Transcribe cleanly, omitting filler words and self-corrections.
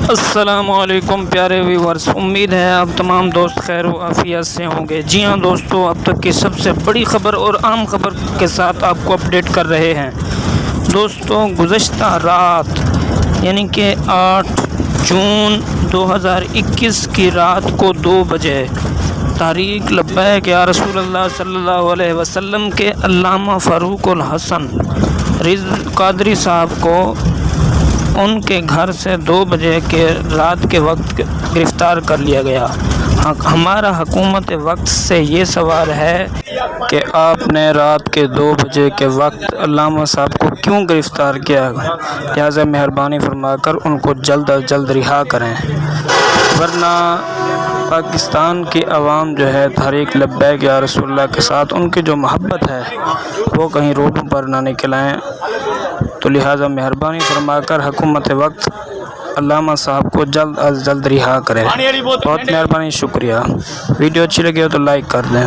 السلام علیکم پیارے ویورز، امید ہے آپ تمام دوست خیر و عافیت سے ہوں گے۔ جی ہاں دوستو، اب تک کی سب سے بڑی خبر اور عام خبر کے ساتھ آپ کو اپڈیٹ کر رہے ہیں۔ دوستو، گزشتہ رات یعنی کہ 8 جون 2021 کی رات کو 2 بجے تحریک لبیک یا رسول اللہ صلی اللہ علیہ وسلم کے علامہ فاروق الحسن قادری صاحب کو ان کے گھر سے 2 بجے کے رات کے وقت گرفتار کر لیا گیا۔ ہمارا حکومت وقت سے یہ سوال ہے کہ آپ نے رات کے 2 بجے کے وقت علامہ صاحب کو کیوں گرفتار کیا؟ لہٰذا مہربانی فرما کر ان کو جلد از جلد رہا کریں، ورنہ پاکستان کی عوام جو ہے تحریک لبیک یا رسول اللہ کے ساتھ ان کی جو محبت ہے وہ کہیں روڈوں پر نہ نکلائیں۔ تو لہٰذا مہربانی فرما کر حکومت وقت علامہ صاحب کو جلد از جلد رہا کرے۔ بہت مہربانی، شکریہ۔ ویڈیو اچھی لگی ہو تو لائک کر دیں۔